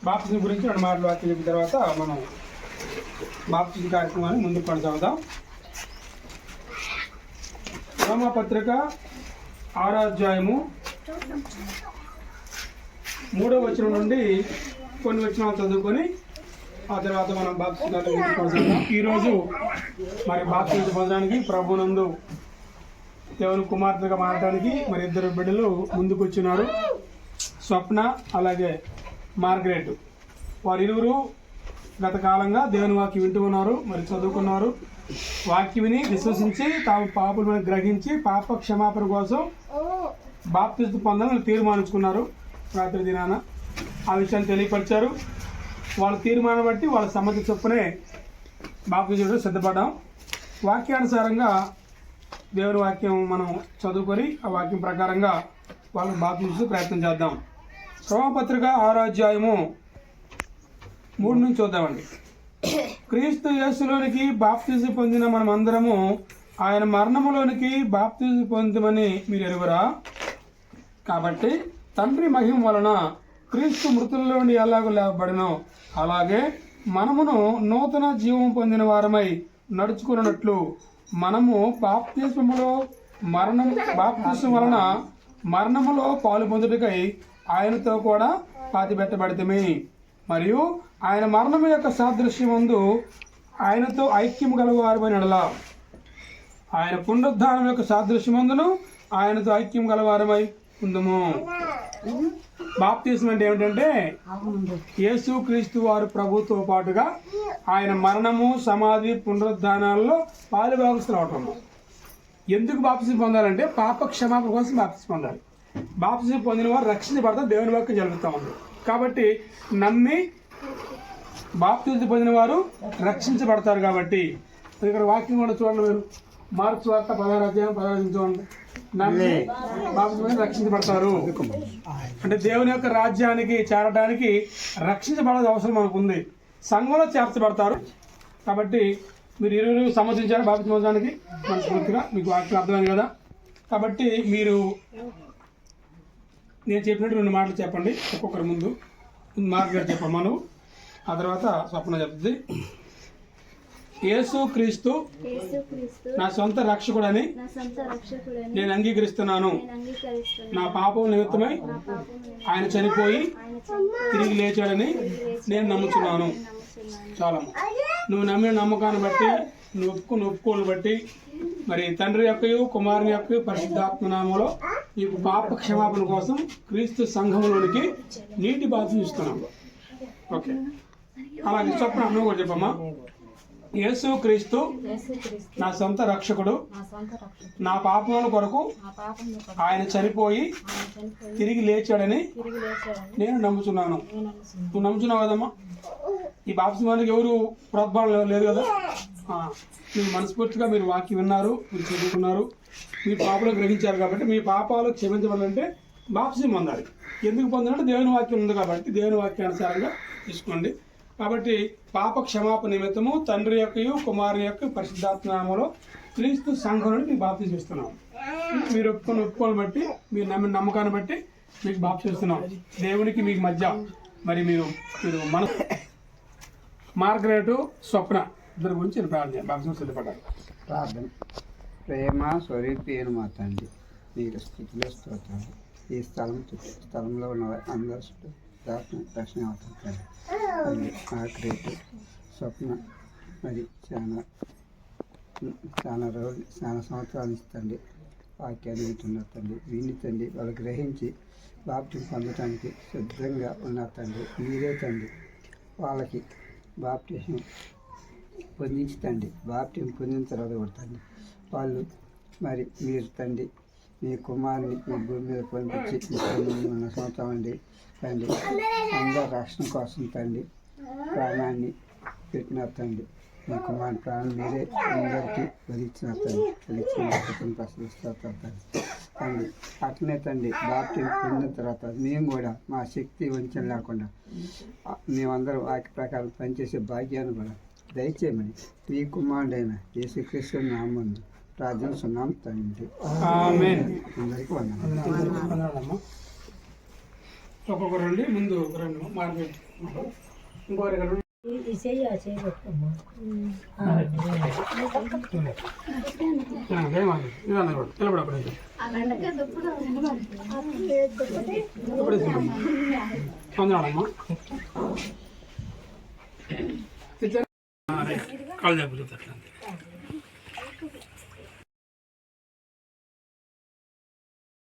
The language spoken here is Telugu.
బాప్తిజం గురించి 2 మాటలు వాక్యం చెప్పిన తర్వాత మనం బాప్తిజం కార్యక్రమాన్ని ముందుకు కొనసాగుదాం. రోమాపత్రిక 6వ అధ్యాయము 3వ వచనం నుండి కొన్ని వచనాలు చదువుకొని ఆ తర్వాత మనం బాప్తిజం కార్యక్రమం కొనసాగుదాం. ఈరోజు మరి బాప్తిజం పొందడానికి ప్రభునందు దేవుని కుమార్తెగా మారడానికి మరి 2 బిడ్డలు ముందుకు వచ్చినారు. స్వప్న అలాగే మార్గరెట్. వారిరువురు గత కాలంగా దేవుని వాక్యం వింటూ ఉన్నారు, మరి చదువుకున్నారు. వాక్యం విని విశ్వసించి తాము పాపలను గ్రహించి పాప క్షమాపణ కోసం బాప్తిజం పొందాలని తీర్మానించుకున్నారు. రాత్రి దినాన ఆ విషయాన్ని తెలియపరిచారు. వాళ్ళ తీర్మానం బట్టి వాళ్ళ సమ్మతి చొప్పునే బాప్తిజంలో సిద్ధపడ్డాం. వాక్యానుసారంగా దేవుని వాక్యం మనం చదువుకొని ఆ వాక్యం ప్రకారంగా వాళ్ళకి బాప్తిజం ప్రయత్నం చేద్దాం. రోమపత్రిక 6వ అధ్యాయము 3 నుంచి చూద్దామండి. క్రీస్తు యేసులోనికి బాప్తిజం పొందిన మనమందరము ఆయన మరణములోనికి బాప్తిజం పొందమని మీరు ఎరుగురా. కాబట్టి తండ్రి మహిమ వలన క్రీస్తు మృతుల్లో నుండి ఎలాగో లేవబడినో అలాగే మనమును నూతన జీవం పొందిన వారమై నడుచుకున్నట్లు మనము బాప్తిజం వలన మరణములో పాలు పొందుటకై ఆయనతో కూడా పాతిపెట్టబడితమే. మరియు ఆయన మరణము యొక్క సాదృశ్యమందు ఆయనతో ఐక్యం గలవారమని ఎడలా ఆయన పునరుద్ధానం యొక్క సాదృశ్యమందును ఆయనతో ఐక్యం గలవారమై ఉందము. బాప్తిజం అంటే ఏమిటంటే యేసు క్రీస్తు వారు ప్రభుతో పాటుగా ఆయన మరణము సమాధి పునరుద్ధానాల్లో పాలుభాగస్తులు అవటం. ఎందుకు బాప్తిజం పొందాలంటే పాప క్షమాపణ కోసం బాప్తిజం పొందాలి. బాప్తిజం పొందిన వారు రక్షించబడతారు, దేవుని వాక్యం జరుగుతూ ఉంది. కాబట్టి నమ్మి బాప్తిజం పొందిన వారు రక్షించబడతారు. కాబట్టి ఇక్కడ వాక్యం కూడా చూడండి, మీరు మార్క్స్ వార్త 16వ అధ్యాయం 16 చూడండి. నమ్మి బాప్తిజం రక్షించబడతారు అంటే దేవుని యొక్క రాజ్యానికి చేరడానికి రక్షించబడాల్సిన అవసరం మనకు ఉంది. సంఘంలో చేర్చబడతారు. కాబట్టి మీరు 20 సమ్మతించారు బాప్తిజం పొందడానికి మనస్ఫూర్తిగా. మీకు వాక్యం అర్థమైంది కదా. కాబట్టి మీరు నేను చెప్పినట్టు 2 మాటలు చెప్పండి. ఒక్కొక్కరి ముందు మార్గరెట్ చెప్పమ్మా నువ్వు, ఆ తర్వాత స్వప్న చెప్తుంది. యేసు క్రీస్తు నా సొంత రక్షకుడని నేను అంగీకరిస్తున్నాను. నా పాపం నిమిత్తమై ఆయన చనిపోయి తిరిగి లేచాడని నేను నమ్ముతున్నాను. చాలా నువ్వు నమ్మిన నమ్మకాన్ని బట్టి నువ్వు ఒప్పుకోలు బట్టి మరి తండ్రి యొక్కయు కుమారుని యొక్క పరిశుద్ధాత్మ నామములో నీకు పాప క్షమాపణ కోసం క్రీస్తు సంఘంలోనికి నీటి బాప్తిజం ఇస్తున్నాం. ఓకే, అలాగే స్వప్న నువ్వు కూడా చెప్పమ్మా. యేసు క్రీస్తు నా సొంత రక్షకుడు, నా పాపముల కొరకు ఆయన చనిపోయి తిరిగి లేచాడని నేను నమ్ముతున్నాను. నువ్వు నమ్ముతున్నావు కదమ్మా. ఈ బాప్తిజానికి ఎవరు ప్రోద్బలం లేదు కదా. మీరు మనస్ఫూర్తిగా మీరు వాక్యం విన్నారు, మీరు చదువుకున్నారు, మీ పాపాలు గ్రహించారు. కాబట్టి మీ పాపాలు క్షమించబడాలంటే బాప్తిజం పొందాలి. ఎందుకు పొందాలంటే దేవుని వాక్యం ఉంది కాబట్టి దేవుని వాక్యానుసారంగా తీసుకోండి. కాబట్టి పాప క్షమాపణ నిమిత్తము తండ్రి యొక్కయు కుమారుని యొక్క పరిశుద్ధాత్మ నామములో క్రీస్తు సంఘంలో మీకు బాప్తిజం ఇస్తున్నాం. మీరు ఒప్పుకోని బట్టి మీరు నమ్మిన నమ్మకాన్ని బట్టి మీకు బాప్తిజం ఇస్తున్నాం. దేవునికి మీకు మధ్య మరి మీరు మన మార్గరెట్ స్వప్న ఇద్దరి గురించి బాప్తిజం సిద్ధపడ్డారు. ప్రార్థన. ప్రేమ స్వరూపేణ మా తండ్రి, మీరు స్థితిలో స్తోత్రాలు. ఈ స్థలంలో ఉన్న అందరూ రక్షణ అవుతుంది. మార్గరెట్ స్వప్న మరి చాలా సంవత్సరాలు ఇస్తండి వాక్యాన్ని వింటున్నారు తండ్రి. విని తండ్రి వాళ్ళు గ్రహించి బాప్టిజం పొందడానికి సిద్ధంగా ఉన్నారు తండ్రి. మీరే తండ్రి వాళ్ళకి బాప్టిజం పొందించండి. బాప్టిజం పొందిన తర్వాత కూడా తండ్రి వాళ్ళు మరి మీరు తండ్రి మీ కుమారుని మీ భూమి మీద పంపించి ఉన్న సంవత్సరం అండి తండ్రి అందరూ రక్షణ కోసం తండ్రి ప్రాణాన్ని పెట్టినారు తండ్రి. మీ కుమారుని ప్రాణం మీరే అందరికీ వదిలించినారు తండ్రి. వదిలించిన ప్రశ్నిస్తారు తండ్రి. అట్లనే తండ్రి బాప్టిజం పొందిన తర్వాత మేము కూడా మా శక్తి వంచన లేకుండా మేమందరం వాక్య ప్రకారం పనిచేసే భాగ్యాన్ని కూడా దయచేయమని మీ కుమారుడైన యేసుక్రీస్తు నామమున ప్రార్థిస్తున్నాం తండ్రి. అందరికీ వందనాలు. ఒక్కొక్కరండి ముందు రండి మార్గరెట్. ఇంకోరు ఇక్కడ ఉండి. నిలబడప్పుడు పొందాడమ్మా కాలు చెప్పుతుంది అట్లా